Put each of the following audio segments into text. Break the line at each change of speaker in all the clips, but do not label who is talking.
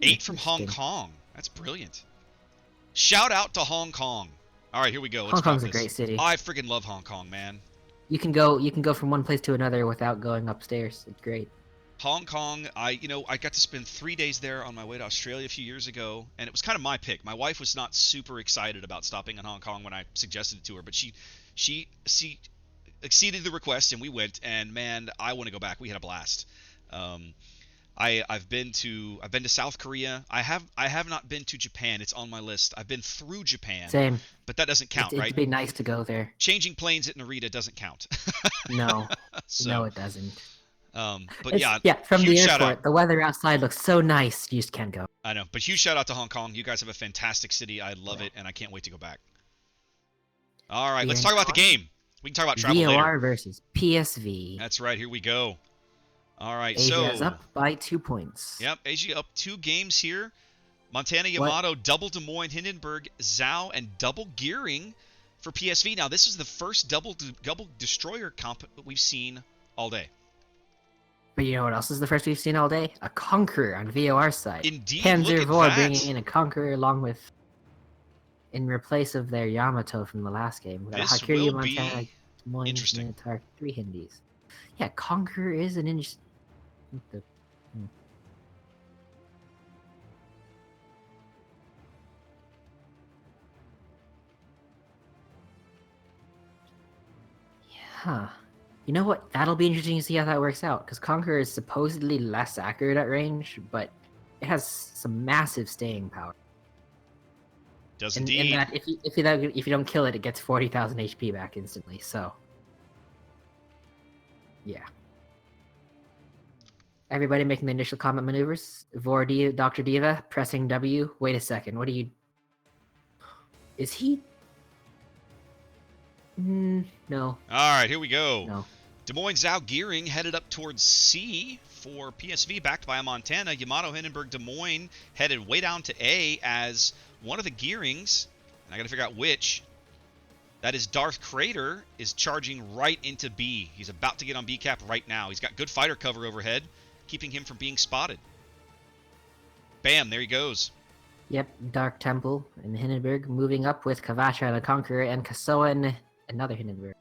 8 from Hong
Interesting.
Kong. That's brilliant. Shout out to Hong Kong. All right, here we go. Let's
Hong Kong's
drop
a
this.
great city.
I friggin' love Hong Kong, man.
You can go from one place to another without going upstairs. It's great.
Hong Kong, I got to spend 3 days there on my way to Australia a few years ago, and it was kind of my pick. My wife was not super excited about stopping in Hong Kong when I suggested it to her, but she exceeded the request, and we went. And man, I want to go back. We had a blast. Um, I've been to South Korea. I have not been to Japan. It's on my list. I've been through Japan,
Same.
but that doesn't count,
It'd
right?
be nice to go there.
Changing planes at Narita doesn't count.
No, no,
So,
it doesn't.
but yeah,
Yeah, from
huge
the
shout out.
airport. The weather outside looks so nice. You just can't go.
I know, but huge shout out to Hong Kong. You guys have a fantastic city. I love
Yeah.
it, and I can't wait to go back. All right, let's
Here
talk about the
now,
game. We can talk about travel
VOR
later.
versus PSV.
That's right. Here we go. All right,
Asia is
so
up by 2 points.
yep, Asia up 2 games here. Montana,
What?
Yamato, double Des Moines, Hindenburg, Zhao, and double Gearing for PSV. Now, this is the first double destroyer comp that we've seen all day.
But you know what else is the first we've seen all day? A Conqueror on VOR side.
Indeed,
Panzer
look at
VOR
that.
bringing in a Conqueror along with, in replace of their Yamato from the last game. We got
This
a Hakiri,
will
Montana,
be
Des Moines,
interesting.
Minotaur, 3 Hindis. Yeah, Conqueror is an interesting. Huh. You know what? That'll be interesting to see how that works out, because Conqueror is supposedly less accurate at range, but it has some massive staying power.
Does
And
indeed.
that if you don't kill it, it gets 40,000 HP back instantly. So, yeah. Everybody making the initial combat maneuvers. VOR Dr. Diva pressing W. Wait a second. What are you? Is he? No.
All right, here we go.
No.
Des Moines Zhao Gearing headed up towards C for PSV, backed by a Montana. Yamato, Hindenburg, Des Moines headed way down to A as one of the Gearings, and I got to figure out which. That is Darth Crater, is charging right into B. He's about to get on B cap right now. He's got good fighter cover overhead, keeping him from being spotted. Bam, there he goes.
Yep. Dark Temple and Hindenburg moving up with Kavacha the Conqueror and Kasoa and another Hindenburg.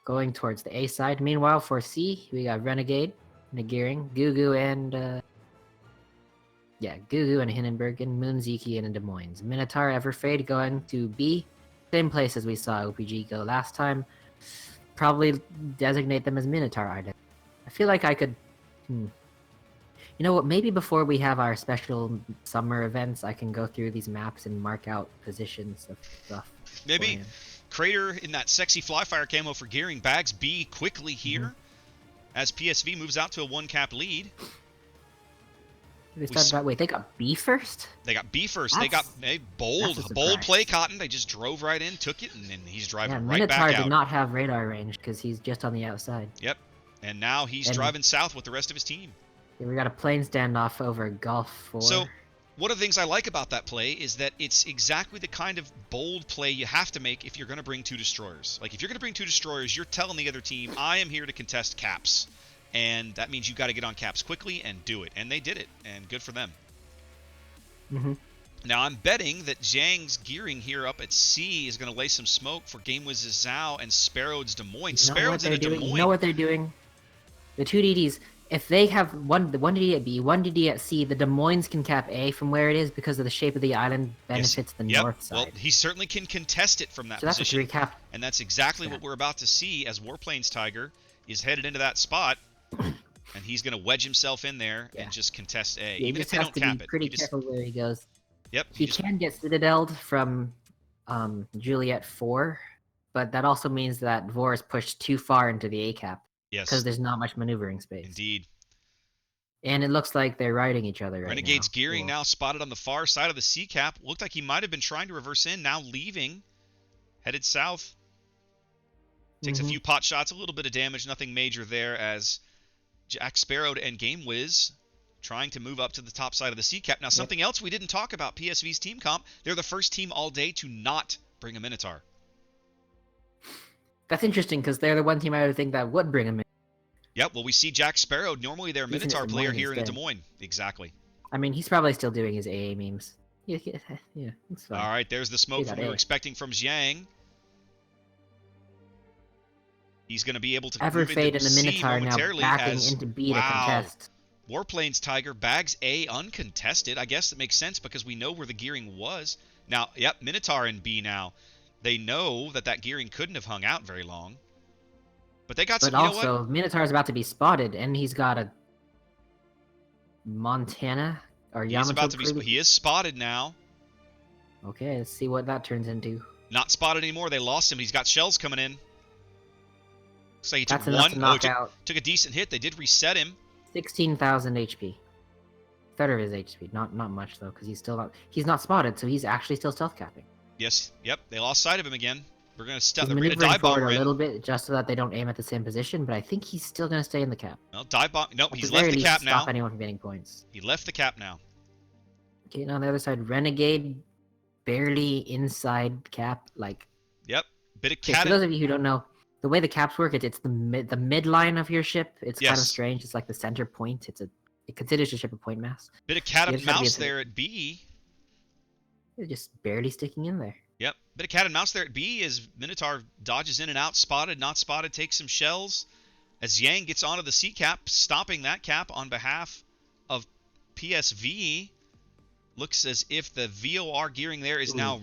Going towards the A side. Meanwhile, for C, we got Renegade, Nagiring, Gugu, and Gugu and Hindenburg, and Moonziki and Des Moines. Minotaur, Everfade going to B, same place as we saw OPG go last time. Probably designate them as Minotaur items. I feel like I could. You know what? Maybe before we have our special summer events, I can go through these maps and mark out positions of stuff.
Maybe
beforehand.
Crater in that sexy Flyfire camo for Gearing bags B quickly here as PSV moves out to a 1-cap lead.
They started that way. They got B first.
They got B first. They got a bold play, Cotton. They just drove right in, took it, and then he's driving right
Minotaur
back out.
did not have radar range because he's just on the outside.
Yep. And now he's driving south with the rest of his team.
Yeah, we got a plane standoff over Gulf 4.
So, one of the things I like about that play is that it's exactly the kind of bold play you have to make if you're going to bring 2 destroyers. Like, if you're going to bring 2 destroyers, you're telling the other team, I am here to contest caps. And that means you got to get on caps quickly and do it. And they did it, and good for them. Now, I'm betting that Zhang's Gearing here up at C is going to lay some smoke for GameWiz's Zhao and Sparrow's Des Moines. Sparrow's in a Des Moines.
You know what they're doing? The 2 DDs, if they have one DD at B, 1 DD at C, the Des Moines can cap A from where it is because of the shape of the island benefits the north side.
Well, he certainly can contest it from that
So that's
position.
a 3 cap.
And that's exactly what we're about to see as Warplanes Tiger is headed into that spot. And he's going to wedge himself in there and just contest A, even if they don't cap it.
Pretty careful where he goes.
Yep.
He can get Citadel'd from Juliet 4, but that also means that VOR is pushed too far into the A cap.
Yes.
Because there's not much maneuvering space.
Indeed.
And it looks like they're riding each other right
Renegade's
now.
Gearing now spotted on the far side of the C cap. Looked like he might have been trying to reverse in, now leaving. Headed south. Takes a few pot shots, a little bit of damage, nothing major there as Jack Sparrow and GameWiz trying to move up to the top side of the C cap. Now, something else we didn't talk about PSV's team comp, they're the first team all day to not bring a Minotaur.
That's interesting because they're the one team I would think that would bring him in.
Yep, well, we see Jack Sparrow, normally their Minotaur player here in Des Moines. Exactly.
I mean, he's probably still doing his AA memes. Yeah, it's fine.
All right, there's the smoke from we were expecting from Xiang. He's going to be able to move
Everfade
into
and the
C
Minotaur now
momentarily
backing
as,
into B to
wow,
contest.
Warplanes Tiger bags A uncontested. I guess that makes sense because we know where the gearing was. Now, yep, Minotaur in B now. They know that that gearing couldn't have hung out very long. But they got some,
But
you know what?
also, Minotaur's about to be spotted, and he's got a Montana or
He is
Yamato.
about to be. He is spotted now.
Okay, let's see what that turns into.
Not spotted anymore. They lost him. He's got shells coming in. Looks like he took
That's enough to knock out.
Took a decent hit. They did reset him.
16,000 HP. Third of his HP. Not much though, because he's not spotted, so he's actually still stealth capping.
Yes. Yep. They lost sight of him again. We're gonna
He's maneuvering forward a little bit just so that they don't aim at the same position, but I think he's still gonna stay in the cap.
Well, dive bomb. Nope.
At
He's
the
left
very
the
least,
cap now.
Stop anyone from getting points.
He left the cap now.
Okay, now on the other side, Renegade, barely inside cap. Like,
yep. Bit of
okay,
cat.
for those of you who don't know, the way the caps work, it's the midline of your ship. It's kind of strange. It's like the center point. It considers your ship a point mass.
Bit of cat and mouse there at B.
They're just barely sticking in there.
Yep. Bit of cat and mouse there at B as Minotaur dodges in and out, spotted, not spotted, takes some shells. As Yang gets onto the C cap, stopping that cap on behalf of PSV. Looks as if the VOR gearing there is now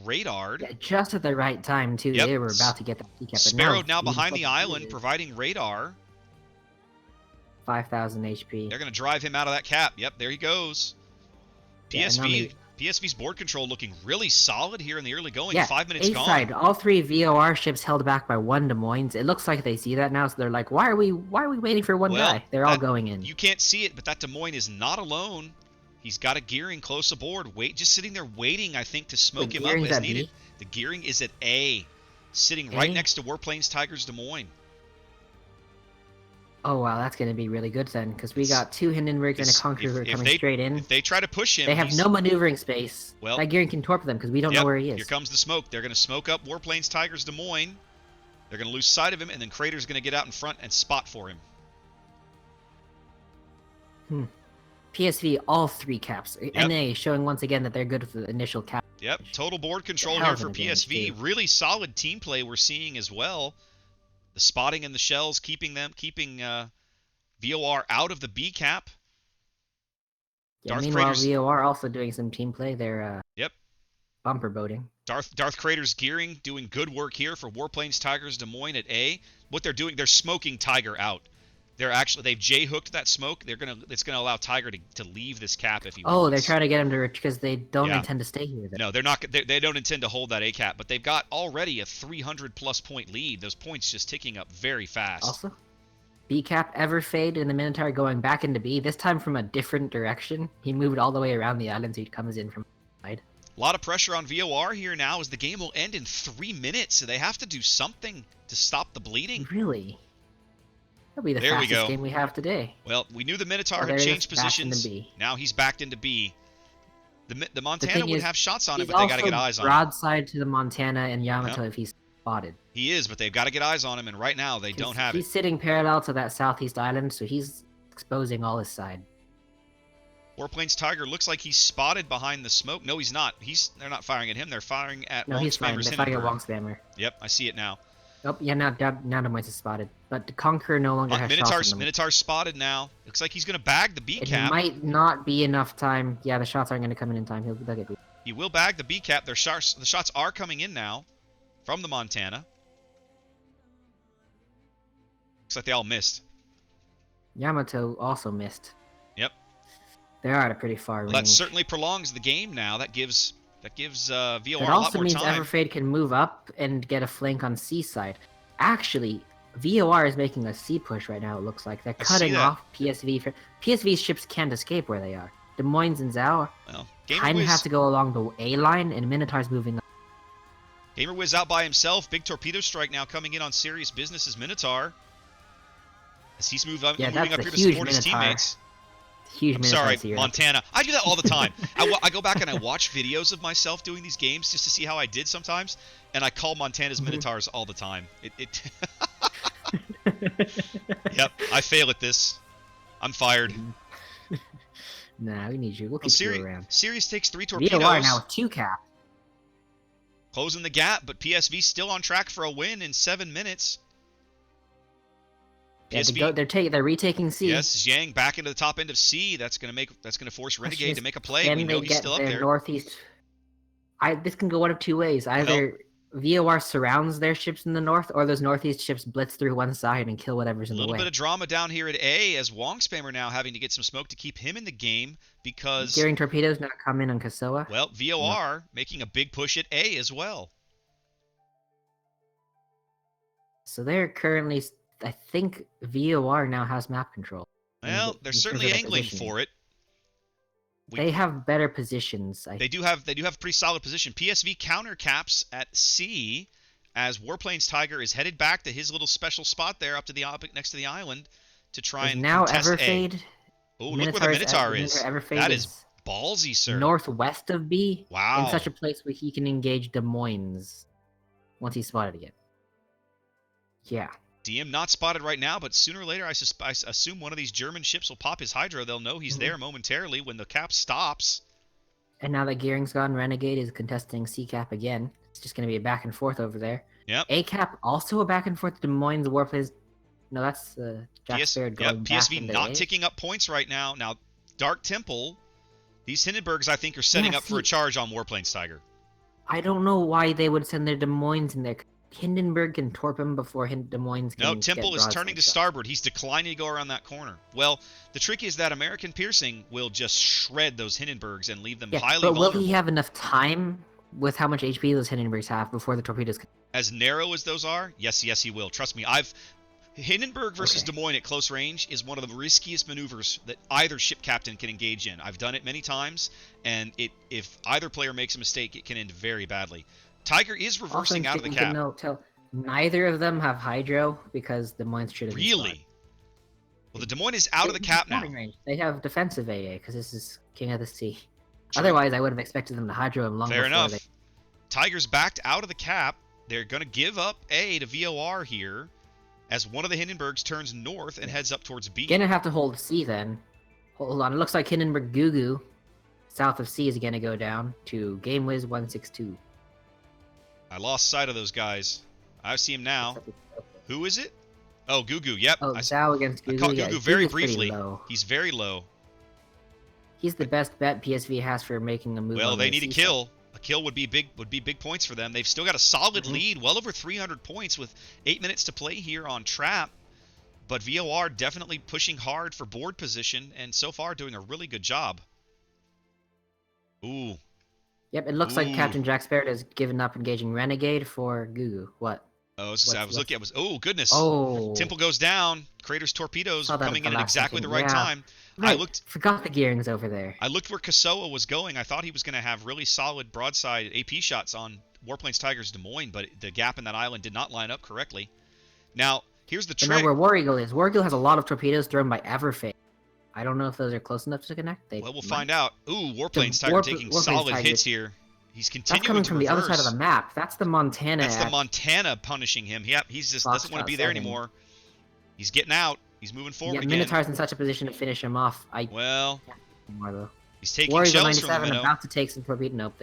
radared.
Yeah, just at the right time too.
Yep.
They were about to get the C cap.
Sparrow now behind the island, providing radar.
5,000 HP.
They're going to drive him out of that cap. Yep, there he goes. PSV's board control looking really solid here in the early going.
Yeah,
5 minutes gone.
side, all three VOR ships held back by 1 Des Moines. It looks like they see that now, so they're like, "Why are we waiting for one guy?" They're all going in.
You can't see it, but that Des Moines is not alone. He's got a gearing close aboard. Just sitting there waiting, I think, to smoke him up as needed. The gearing is at A, sitting right next to Warplanes Tigers Des Moines.
Oh wow, that's going to be really good then, because we got 2 Hindenburgs and a Conqueror coming straight in.
If they try to push him,
they have no maneuvering space.
Well,
that gearing can torpedo them because we don't know where he is.
Here comes the smoke. They're going to smoke up Warplanes Tigers Des Moines. They're going to lose sight of him, and then Crater's going to get out in front and spot for him.
PSV, all 3 caps.
Yep.
NA showing once again that they're good for the initial cap.
Yep, total board control here for PSV. Really solid team play we're seeing as well. The spotting and the shells keeping VOR out of the B cap.
Yeah, meanwhile, VOR also doing some team play. They're bumper boating.
Darth Crater's gearing doing good work here for Warplanes Tigers Des Moines at A. What they're doing, they're smoking Tiger out. They've J-hooked that smoke. It's gonna allow Tiger to leave this cap if he wants.
Oh, they're trying to get him to because they don't intend to stay here.
No, they're not. They don't intend to hold that A cap, but they've got already a 300+ point lead. Those points just ticking up very fast.
Also, B cap Everfade and the Minotaur going back into B. This time from a different direction. He moved all the way around the island, so he comes in from the side.
A lot of pressure on VOR here now, as the game will end in 3 minutes, so they have to do something to stop the bleeding.
Really? That'll be the fastest game we have today.
Well, we knew the Minotaur had changed positions. Now he's backed into B. The Montana would have shots on him, but they got to get eyes on him.
Broadside to the Montana and Yamato if he's spotted.
He is, but they've got to get eyes on him, and right now they don't have it.
He's sitting parallel to that southeast island, so he's exposing all his side.
Warplanes Tiger looks like he's spotted behind the smoke. No, he's not. They're not firing at him. They're firing at
No, he's fine. They're firing at Wong Spammer.
Yep, I see it now.
Oh, yeah, now Des Moines is spotted. But the Conqueror no longer has shots on him.
Minotaur's spotted now. Looks like he's going to bag the B cap.
It might not be enough time. Yeah, the shots aren't going to come in time. They'll get beat.
He will bag the B cap. The shots are coming in now from the Montana. Looks like they all missed.
Yamato also missed.
Yep.
They are at a pretty far range.
That certainly prolongs the game now. That gives VOR a lot more time.
It also means Everfade can move up and get a flank on C side. Actually, VOR is making a C push right now, it looks like. They're cutting off PSV. PSV's ships can't escape where they are. Des Moines and Zhao kind of have to go along the A line, and Minotaur's moving up.
GamerWiz out by himself. Big torpedo strike now coming in on serious business as Minotaur. As he's moving up here to support his teammates.
I'm
sorry, Montana. I do that all the time. I go back and I watch videos of myself doing these games just to see how I did sometimes, and I call Montana's Minotaurs all the time. Yep, I fail at this. I'm fired.
Nah, we need you. We'll
Well,
keep you around.
Sirius takes 3
VOR
torpedoes.
now with 2 caps.
Closing the gap, but PSV still on track for a win in 7 minutes.
PSV, they're retaking C.
Yes, Yang back into the top end of C. That's gonna force Renegade to make a play. We know he's still up there.
Northeast. This can go one of 2 ways. Either VOR surrounds their ships in the north, or those northeast ships blitz through one side and kill whatever's in the way.
A little bit of drama down here at A, as Wong Spammer now having to get some smoke to keep him in the game because
Gearing torpedoes not coming on Kasoa.
Well, VOR making a big push at A as well.
So they're currently, I think VOR now has map control.
Well, they're certainly angling for it.
They have better positions.
They do have pretty solid position. PSV counter caps at C as Warplanes Tiger is headed back to his little special spot there up to the next to the island to try and
now
contest
Everfade.
Oh, look where the Minotaur is. That is ballsy, sir.
Northwest of B.
Wow.
In such a place where he can engage Des Moines once he's spotted again. Yeah.
DM not spotted right now, but sooner or later I assume one of these German ships will pop his Hydra. They'll know he's there momentarily when the cap stops.
And now that Gearing's gone, Renegade is contesting C cap again. It's just going to be a back and forth over there.
Yep.
A cap also a back and forth. Des Moines Warplanes. No, that's Jack Baird going back
PSV not
A.
ticking up points right now. Now, Dark Temple, these Hindenburgs I think are setting up for a charge on Warplanes Tiger.
I don't know why they would send their Des Moines in there. Hindenburg can torp him before Des Moines can.
No, Temple is turning to starboard. He's declining to go around that corner. Well, the trick is that American Piercing will just shred those Hindenburgs and leave them highly vulnerable.
But will he have enough time with how much HP those Hindenburgs have before the torpedoes can...
As narrow as those are? Yes, he will. Trust me. Hindenburg versus Des Moines at close range is one of the riskiest maneuvers that either ship captain can engage in. I've done it many times, and if either player makes a mistake, it can end very badly. Tiger is reversing out of the cap.
Neither of them have Hydro because Des Moines should have.
Really? Well, the Des Moines is out of the cap now.
They have defensive AA because this is King of the Sea. True. Otherwise, I would have expected them to Hydro him long before.
Fair enough. Tiger's backed out of the cap. They're going to give up A to VOR here as one of the Hindenburgs turns north and heads up towards B.
Gonna have to hold C then. Hold on. It looks like Hindenburg Gugu south of C is going to go down to GameWiz 162.
I lost sight of those guys. I see him now. Who is it? Oh, Gugu. Yep.
Oh, Zhao against Gugu.
I caught Gugu very briefly. He's very low.
He's the best bet PSV has for making a move.
Well, they need a kill. A kill would be big points for them. They've still got a solid lead, well over 300 points with 8 minutes to play here on Trap. But VOR definitely pushing hard for board position and so far doing a really good job. Ooh.
Yep, it looks like Captain Jack Sparrow has given up engaging Renegade for Gugu. What?
Oh, I was looking at oh goodness.
Oh.
Temple goes down. Crater's torpedoes coming in at exactly the right time.
Right. Forgot the gearings over there.
I looked where Kasoa was going. I thought he was going to have really solid broadside AP shots on Warplanes Tiger's Des Moines, but the gap in that island did not line up correctly. Now, here's the trick.
Now where War Eagle is. War Eagle has a lot of torpedoes thrown by Everfade. I don't know if those are close enough to connect.
Well, we'll find out. Ooh, Warplanes Tiger taking solid hits here. He's continuing
That's coming
to
from
reverse.
the other side of the map. That's the Montana.
That's the Montana punishing him. Yep, he's just doesn't want to be there anymore. He's getting out. He's moving forward again.
Minotaur's in such a position to finish him off.
Well,
more though.
He's taking shells from the Minnow.
About to take some torpedo. Nope,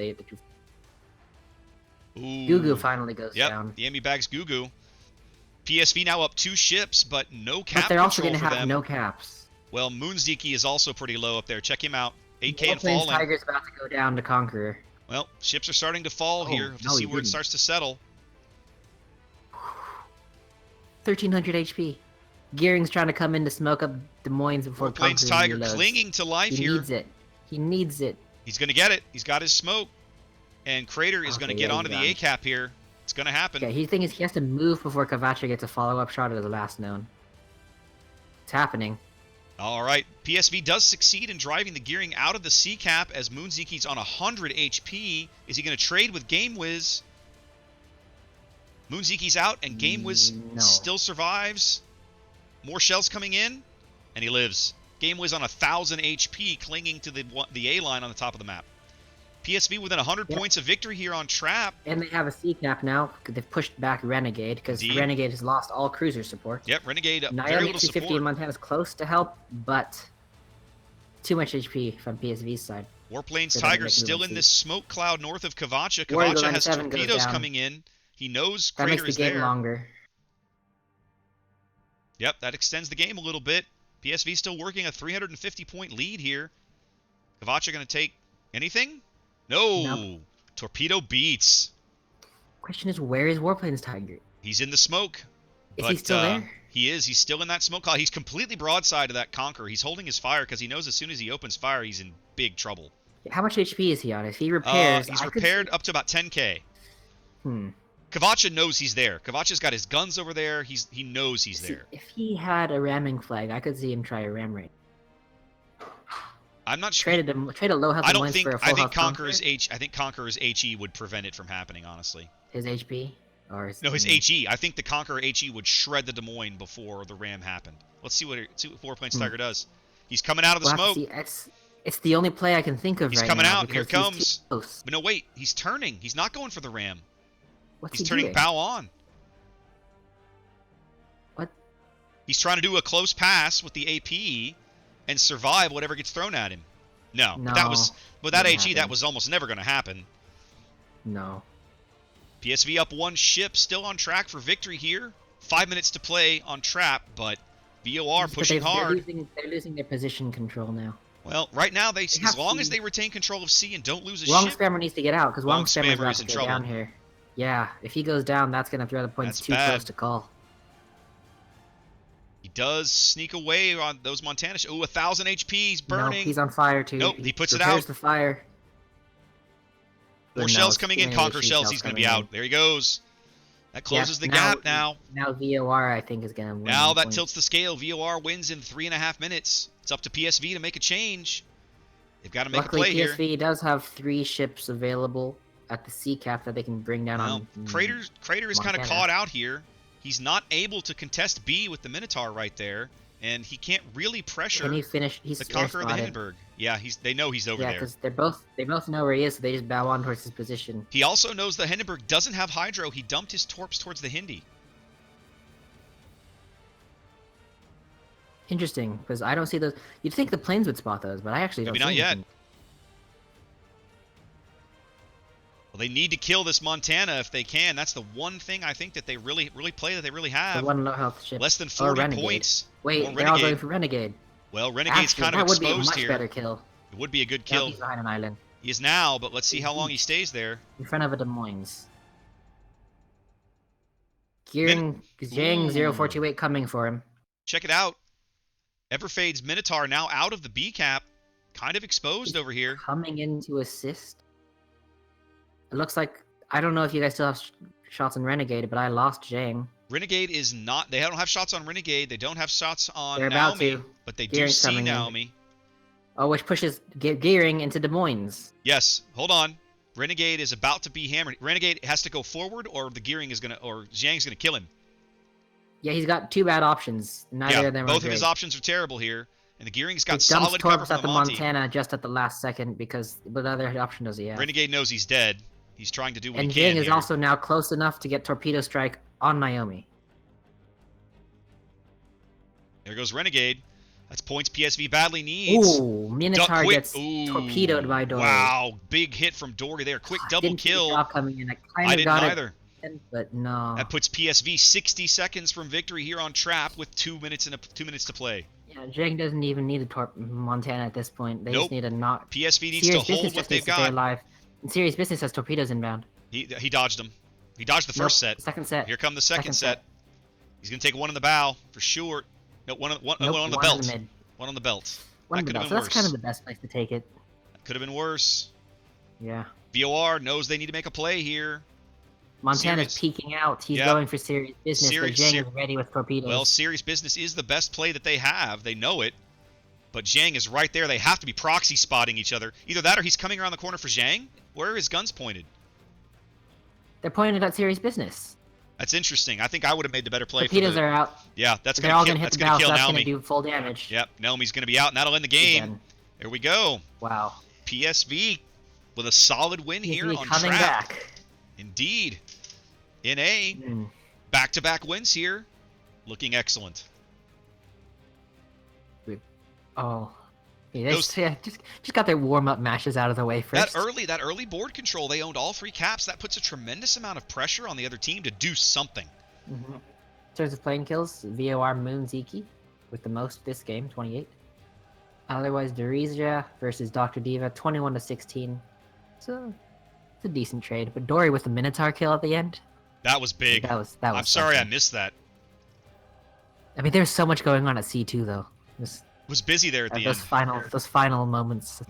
Gugu finally goes down.
The Amy bags Gugu. PSV now up 2 ships, but no cap.
But they're also
going to
have no caps.
Well, Moonziki is also pretty low up there. Check him out. 8K and
falling.
falling.
Tiger's about to go down to Conqueror.
Well, ships are starting to fall here to see where it starts to settle.
1,300 HP. Gearing's trying to come in to smoke up Des Moines before
Plains Tiger clinging to life here.
He needs it. He needs it.
He's going to get it. He's got his smoke. And Crater is going to get onto the A-cap here. It's going to happen.
Okay, the thing is he has to move before Cavacha gets a follow-up shot at the last known. It's happening.
All right. PSV does succeed in driving the gearing out of the C-cap as Moonziki's on 100 HP. Is he going to trade with GameWiz? Moonziki's out and GameWiz still survives. More shells coming in, and he lives. GameWiz on 1,000 HP, clinging to the A line on the top of the map. PSV within 100 points of victory here on Trap.
And they have a C-cap now. They've pushed back Renegade because Renegade has lost all cruiser support.
Yep, Renegade very little
250
support.
in Montana's close to help, but Too much HP from PSV's side.
Warplane's
For them to
Tiger's
make a
still
move on
in
C.
this smoke cloud north of Kavacha.
War Eagle
Kavacha has
97 goes
torpedoes
down.
coming in. He knows
That makes
Crater
the
is
game
there.
longer.
Yep, that extends the game a little bit. PSV still working a 350-point lead here. Kavacha going to take anything? No.
Nope.
Torpedo beats.
Question is, where is Warplane's Tiger?
He's in the smoke.
Is
But
he still there?
he is. He's still in that smoke cloud. He's completely broadside to that Conqueror. He's holding his fire because he knows as soon as he opens fire, he's in big trouble.
How much HP is he on? If he repairs,
He's
I
repaired
could
up to about 10k.
see...
Kavacha knows he's there. Kavacha's got his guns over there. He knows he's there.
If he had a ramming flag, I could see him try a ram raid.
I'm not sure.
Trade a low health
I don't
Annoyance
think.
for a full
I think
health
Conqueror's
Conqueror.
I think Conqueror's HE would prevent it from happening. Honestly.
His HP or his,
No, his HE. I think the Conqueror HE would shred the Des Moines before the ram happened. Let's see what Warplane's Tiger does. He's coming out of the
We'll
smoke.
It's the only play I can think of
He's
right
coming
now.
out. Here
because he's
comes.
too close.
But no, wait. He's turning. He's not going for the ram.
What's
He's
he
turning
doing?
bow on.
What?
He's trying to do a close pass with the AP and survive whatever gets thrown at him. No, but that was with that
wouldn't
HE. That
happen.
was almost never going to happen.
No.
PSV up one ship, still on track for victory here. 5 minutes to play on trap, but VOR
But
pushing hard.
They're losing their position control now.
Well, right now
They
as
have
long
to-
as they retain control of C and don't lose a
Wrong
ship,
Spammer needs to get out because
Wrong
Wrong Spammer's
Spammer
about
is
to
in
go
trouble.
down here. Yeah, if he goes down, that's gonna throw the points
That's
too
bad.
close to call.
he does sneak away on those Montana. Ooh, 1,000 HP. He's burning.
No, he's on fire too.
Nope, he puts it
repairs
out.
the fire.
More
No,
shells
it's
coming in.
getting
Conquer
issue
shells.
shells
He's going to be
coming
out.
in.
There he goes. That closes the
Yeah,
gap now.
Now VOR I think is gonna win.
Now
on
that
points.
tilts the scale. VOR wins in 3.5 minutes. It's up to PSV to make a change. They've got to make
Luckily,
a play
PSV
here.
does have 3 ships available at the sea cap that they can bring down
Well,
on.
Crater is kind of
Montana.
caught out here. He's not able to contest B with the Minotaur right there, and he can't really pressure
Can he finish? He's
the Conqueror of the
spotted.
Hindenburg. Yeah, they know he's over
Yeah,
there.
because they both know where he is, so they just bow on towards his position.
He also knows the Hindenburg doesn't have Hydro. He dumped his torps towards the Hindi.
Interesting, because I don't see those. You'd think the planes would spot those, but I actually don't.
Maybe not
see
yet.
anything.
Well, they need to kill this Montana if they can. That's the one thing I think that they really play that they really have.
The one low health ship.
Less than
Or
40
Renegade.
points.
Wait,
Or
they're all going
Renegade.
for Renegade.
Well, Renegade's
Actually,
kind
that
of
would be a
exposed
much
here.
better kill.
It would be a good
Now
kill.
he's behind an island.
He is now, but let's see how long he stays there.
In front of a Des Moines. Gearing Zhang
Ooh.
0428 coming for him.
Check it out. Everfade's Minotaur now out of the B cap. Kind of exposed over here.
Coming in to assist. It looks like, I don't know if you guys still have shots on Renegade, but I lost Zhang.
Renegade is not. They don't have shots on Renegade. They don't have shots on
They're about
Naomi.
to.
But they do
Gearing's
see
coming in.
Naomi.
Oh, which pushes Gearing into Des Moines.
Yes. Hold on. Renegade is about to be hammered. Renegade has to go forward, or the Gearing is gonna, or Zhang's gonna kill him.
Yeah, he's got 2 bad options. Neither of them are
both of
great.
his options are terrible here, and the Gearing's got
He dumps
solid cover
torps
from
at
the
the
Monty.
Montana just at the last second because what other option does he have?
Renegade knows he's dead. He's trying to do what
And
he can
Zhang is
here.
also now close enough to get torpedo strike on Naomi.
There goes Renegade. That's points PSV badly needs.
Ooh, Minotaur
quick.
gets
Ooh,
torpedoed by Dory.
Wow, big hit from Dory there. Quick double
Didn't see the
kill.
drop coming in. I kind
I
of
didn't
got
either.
it, but no.
That puts PSV 60 seconds from victory here on trap with 2 minutes to play.
Yeah, Zhang doesn't even need a Montana at this point. They
Nope.
just need a not.
PSV needs
Serious
to hold
Business
what
just
they've
needs to stay
got.
alive. And Serious Business has torpedoes inbound.
He dodged them. He dodged the first
Nope,
set.
Second set.
Here come the second
Second
set.
set.
He's gonna take one in the bow for sure. No, one
Nope,
on the
one in
belt.
mid.
One on the belt.
One
That
in the
could have
belt.
been
So that's kind
worse.
of the best place to take it.
Could have been worse.
Yeah.
VOR knows they need to make a play here.
Montana's
Serious-
peeking out. He's
Yeah.
going for Serious Business,
Serious-
but Zhang
ser-
is ready with torpedoes.
Well, Serious Business is the best play that they have. They know it. But Zhang is right there. They have to be proxy spotting each other. Either that or he's coming around the corner for Zhang. Where are his guns pointed?
They're pointed at Serious Business.
That's interesting. I think I would have made the better play
Torpedoes
for the...
are out.
Yeah, that's
They're
going
all
to
going to
kill,
hit
that's
the
gonna
bow,
kill
so that's going
Naomi.
to do full damage.
Yep, Naomi's going to be out, and that'll end the game.
Again.
There we go.
Wow.
PSV with a solid win here
PSV
on
coming
trap.
back.
Indeed. In a
Mm.
back-to-back wins here. Looking excellent.
Oh. Yeah, they
Those
just got their warm-up matches out of the way first.
that early board control, they owned all 3 caps. That puts a tremendous amount of pressure on the other team to do something.
Mm-hmm. In terms of playing kills, VOR Moon Ziki with the most this game, 28. Otherwise, Dorizia versus Dr. Diva, 21-16. So it's a decent trade. But Dory with the Minotaur kill at the end.
That was big.
That was
I'm sorry I
something.
missed that.
I mean, there's so much going on at C2 though.
Was busy there at the
Those
end.
final moments.